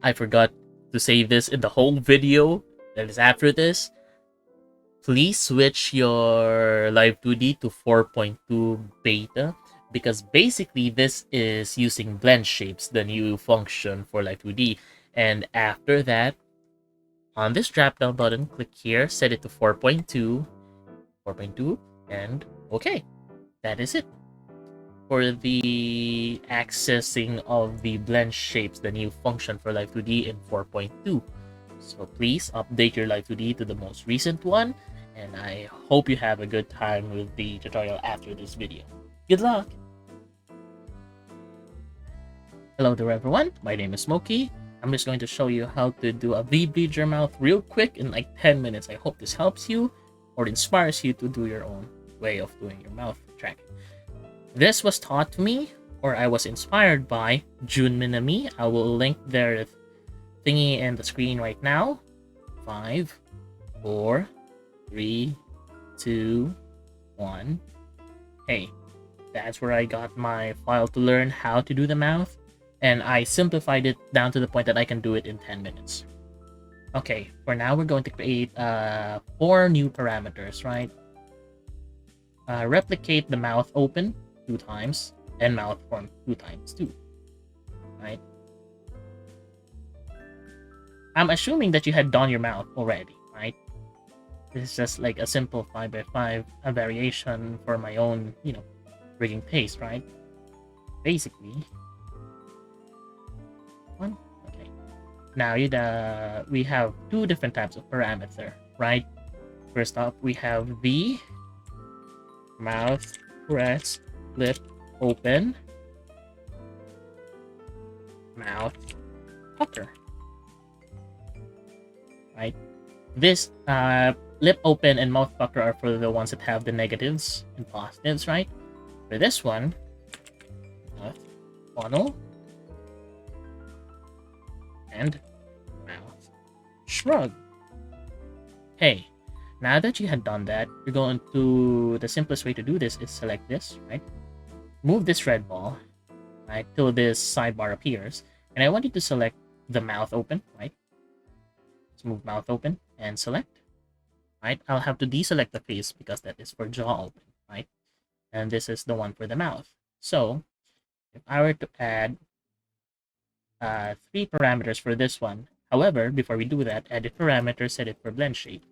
I forgot to say this in the whole video that is after this. Please switch your Live2d to 4.2 beta, because basically this is using Blendshapes, the new function for Live2d. And after that, on this drop down button, click here, set it to 4.2, and okay, that is it for the accessing of the Blendshapes, the new function for Live2d in 4.2. So please update your Live2d to the most recent one, and I hope you have a good time with the tutorial after this video. Good luck! Hello there everyone, my name is Smokey. I'm just going to show you how to do a vbridger mouth real quick in like 10 minutes. I hope this helps you or inspires you to do your own way of doing your mouth tracking. This was taught to me, or I was inspired by, June Minami. I will link their thingy in the screen right now. 5, 4, 3, 2, 1. Hey, that's where I got my file to learn how to do the mouth, and I simplified it down to the point that I can do it in 10 minutes. Okay, for now we're going to create 4 new parameters, right? Replicate the mouth open 2 times and mouth form 2 times 2, right? I'm assuming that you had done your mouth already, right? This is just like a simple 5x5, a variation for my own, rigging taste, right? Basically, one. Okay. Now we have 2 different types of parameter, right? First up, we have the mouth press, lip open, mouth pucker. Right? This lip open and mouth pucker are for the ones that have the negatives and positives, right? For this one, mouth funnel and mouth shrug. Hey, now that you had done that, you're going to, the simplest way to do this is select this, right? Move this red ball, right, till this sidebar appears, and I want you to select the mouth open, right? Move mouth open and select, right? I'll have to deselect the face because that is for jaw open, right? And this is the one for the mouth. So if I were to add 3 parameters for this one, however, before we do that, edit parameter, set it for blend shape.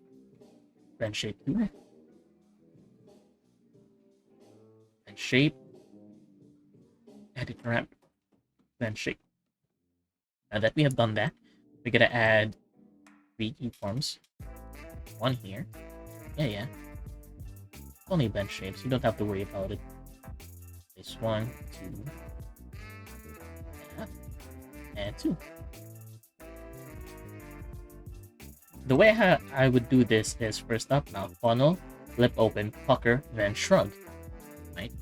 Blend shape 2. Blend shape. Edit parameter. Blend shape. Now that we have done that, we're gonna add 3 keyforms. 1 here. Yeah. Only blend shapes. You don't have to worry about it. This 1, 2, and 2. The way I would do this is first up, mouth funnel, lip open, pucker, then shrug. Right?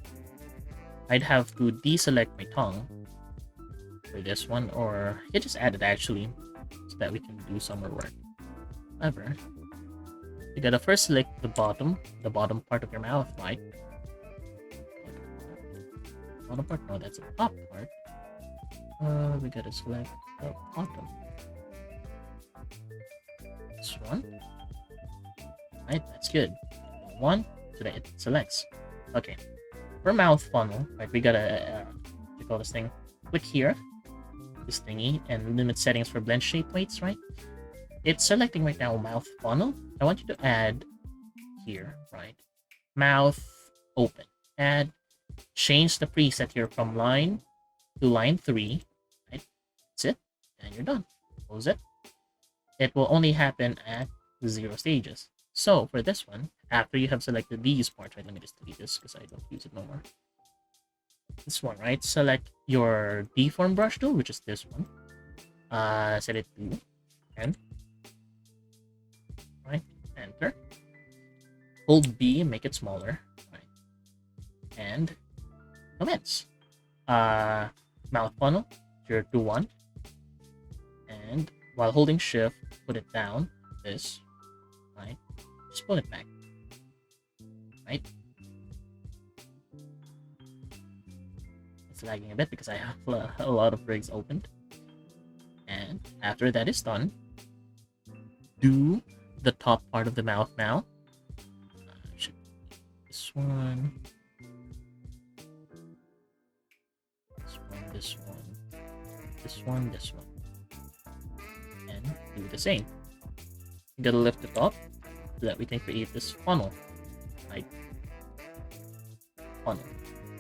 I'd have to deselect my tongue for this one, or you just add it actually, so that we can do some more work. However, you gotta first select the bottom part of your mouth, right? Bottom part? No, that's the top part. We gotta select the bottom. This one. Right, that's good. 1, so that it selects. Okay. For mouth funnel, right, we gotta, what do you call this thing? Click here, this thingy, and limit settings for blend shape weights, right? It's selecting right now mouth funnel. I want you to add here, right? Mouth open. Add, change the preset here from line to line 3, right? That's it, and you're done. Close it. It will only happen at 0 stages. So for this one, after you have selected these parts, right? Let me just delete this because I don't use it no more. This one, right? Select your deform brush tool, which is this one. Set it to and right, enter. Hold B and make it smaller, right? And commence. Mouth funnel, 0 to 1, and while holding shift, put it down. This, right? Just pull it back, right? It's lagging a bit because I have a lot of rigs opened. And after that is done, do the top part of the mouth now. Should be this one. This one, this one. And do the same. You gotta lift it up so that we can create this funnel. Right? Funnel.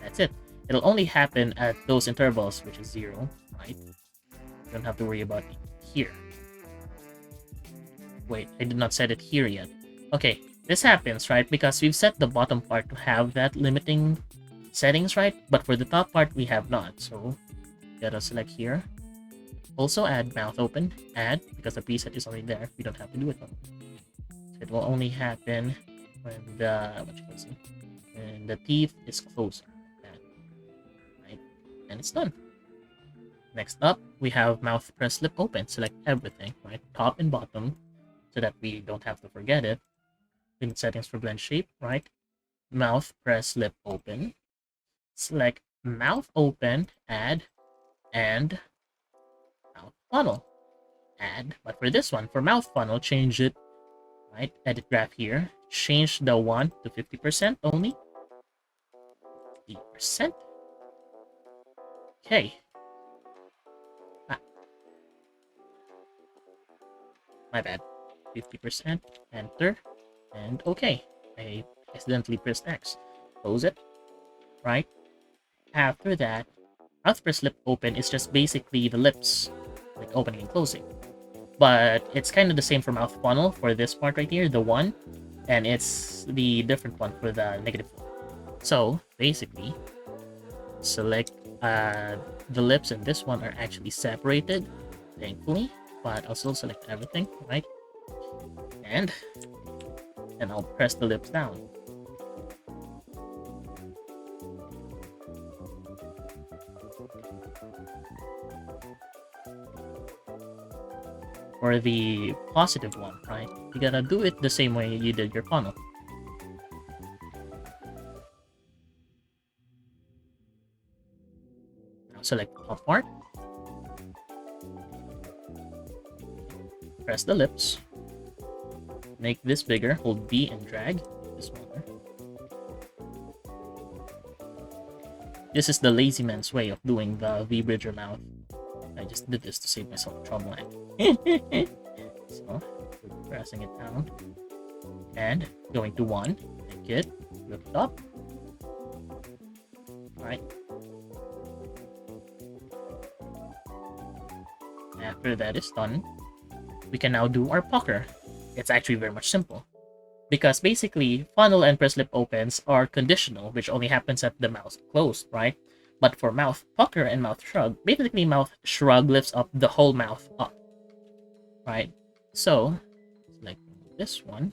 That's it. It'll only happen at those intervals, which is 0, right? You don't have to worry about it here. Wait, I did not set it here yet. Okay, this happens, right? Because we've set the bottom part to have that limiting settings, right? But for the top part, we have not. So, gotta select here. Also add mouth open. Add, because the preset is already there. We don't have to do it though. So it will only happen when when the teeth is closer. Right? And it's done. Next up, we have mouth press lip open. Select everything, right? Top and bottom, so that we don't have to forget it. Limit settings for blend shape, right? Mouth press lip open. Select mouth open, add, and mouth funnel. Add, but for this one, for mouth funnel, change it, right? Edit graph here. Change the 1 to 50% only. 50%. Okay. My bad. 50%. Enter. And okay. I accidentally pressed X. Close it. Right? After that, mouth press lip open is just basically the lips, like opening and closing. But it's kind of the same for mouth funnel for this part right here, the 1, and it's the different one for the negative 1. So basically, select the lips, and this one are actually separated, thankfully, but I'll still select everything, right? And I'll press the lips down. For the positive one, right? You gotta do it the same way you did your funnel. Now select the top part. Press the lips. Make this bigger. Hold B and drag this smaller. This is the lazy man's way of doing the vbridger mouth. I just did this to save myself trouble. So, pressing it down. And going to 1. Make it. Lift it up. Right. After that is done, we can now do our pucker. It's actually very much simple. Because basically, funnel and press lip opens are conditional, which only happens at the mouth closed, right? But for mouth pucker and mouth shrug, basically mouth shrug lifts up the whole mouth up, right? So, select this one.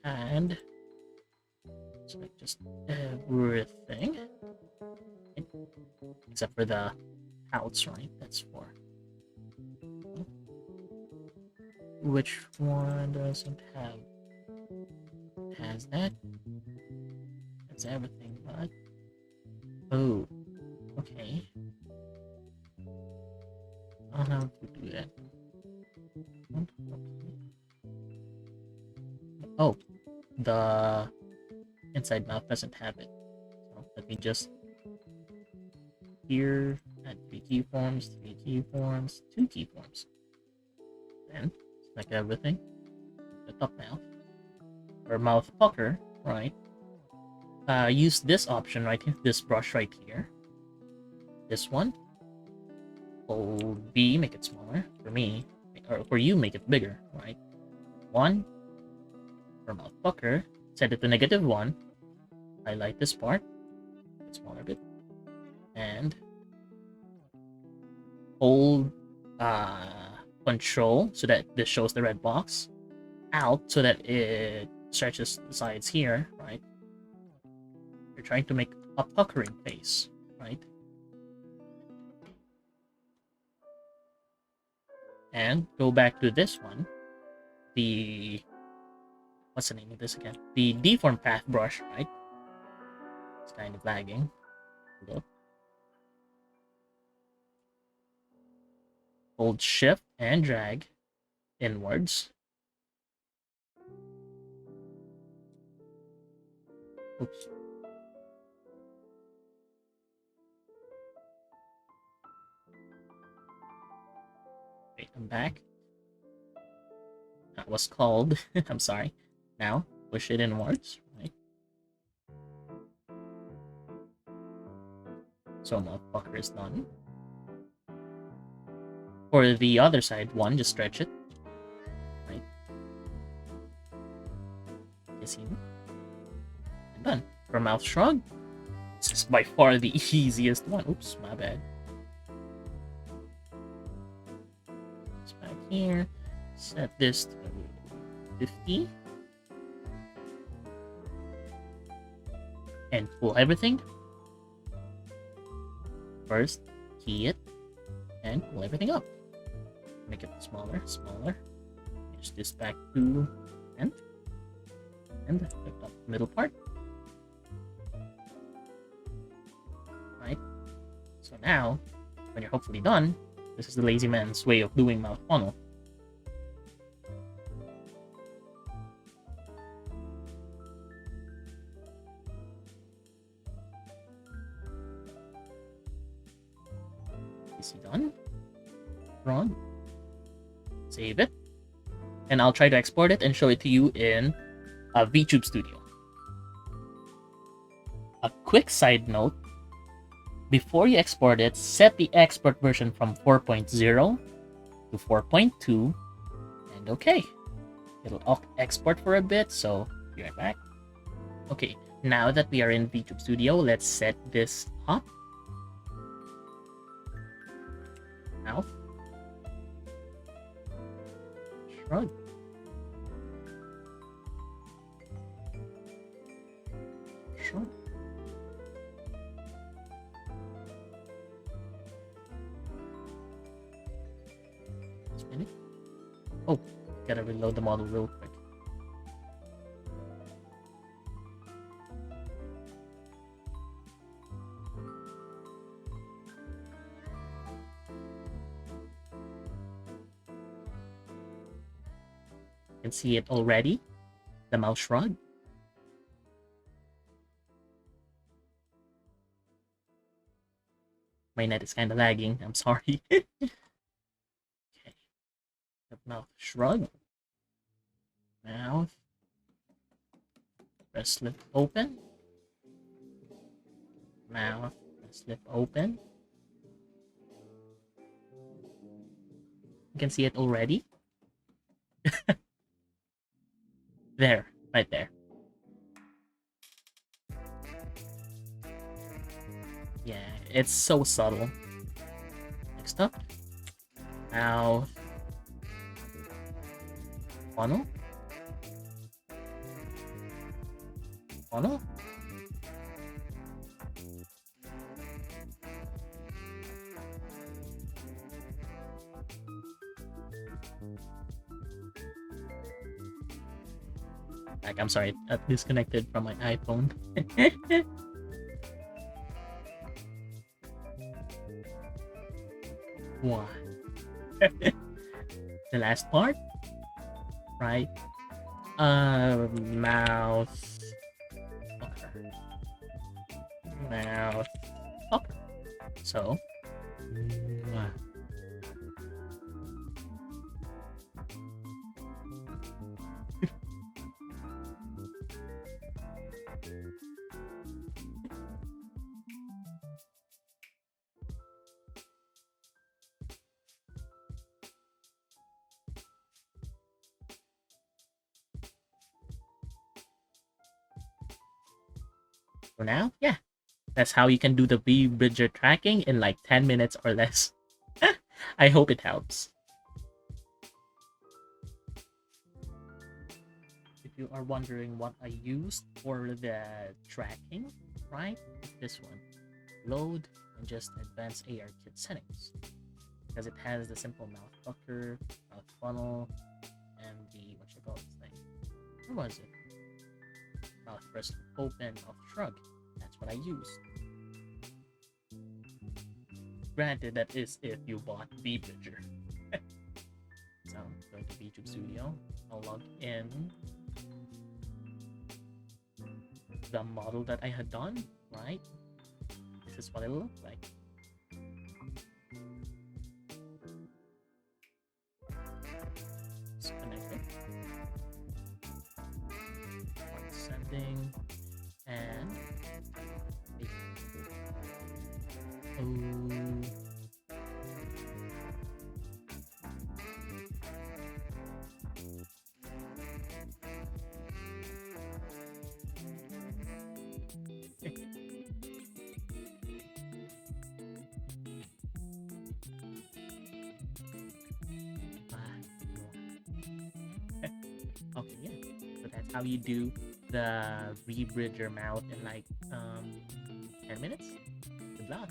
And select just everything. Except for the outs, right? That's for... Which one doesn't have? It has that. That's everything, but... Oh, okay. I'll have to do that. Oh, the inside mouth doesn't have it. So let me just... Here, add 3 keyforms, 3 keyforms, 2 keyforms. Then, select everything. The top mouth. Or mouth pucker, right? Use this option right here, this brush right here. This one. Hold B, make it smaller. For me, or for you, make it bigger, right? 1. For mouth pucker, set it to -1. Highlight this part. Make it smaller a bit. And hold Control so that this shows the red box. Alt so that it stretches the sides here, right? You're trying to make a puckering face, right? And go back to this one. The... What's the name of this again? The deform path brush, right? It's kind of lagging. Look. hold shift and drag inwards. Oops. Wait, I'm back. That was called. I'm sorry. Now, push it inwards, right? So motherfucker is done. For the other side, one, just stretch it. Right? You see? And done. For mouth shrug, this is by far the easiest one. Oops, my bad. It's back here. Set this to 50. And pull everything. First, key it. And pull everything up. Make it smaller, smaller. Push this back to 10. And lift up the middle part. Right? So now, when you're hopefully done, this is the lazy man's way of doing mouth funnel. Is he done? Run. Save it. And I'll try to export it and show it to you in VTube Studio. A quick side note. Before you export it, set the export version from 4.0 to 4.2 and okay. It'll export for a bit, so be right back. Okay, now that we are in VTube Studio, let's set this up. Mouth. Shrug. Shrug. Spin it. Oh, gotta reload the model real quick. You can see it already. The mouth shrug. My net is kind of lagging. I'm sorry. Okay. The mouth shrug. Mouth. Press lip open. Mouth. Press lip open. You can see it already. There, right there. Yeah, it's so subtle. Next up, mouth funnel. Funnel. Like, I'm sorry, I disconnected from my iPhone. Wow. The last part, right? Mouth. Fucker. Mouth. Fucker. So. For now, yeah, that's how you can do the vbridger tracking in like 10 minutes or less. I hope it helps. If you are wondering what I used for the tracking, right, this one, load and just advanced ARKit settings, because it has the simple mouth fucker, mouth funnel, and the what you call this thing. Where was it? Mouth press open, mouth shrug. That's what I used. Granted, that is if you bought vbridger. Go to YouTube Studio. I'll log in the model that I had done, right? This is what it looked like. Let's connect it. One sending and okay, yeah. So that's how you do the vbridger mouth in like 10 minutes. Good luck.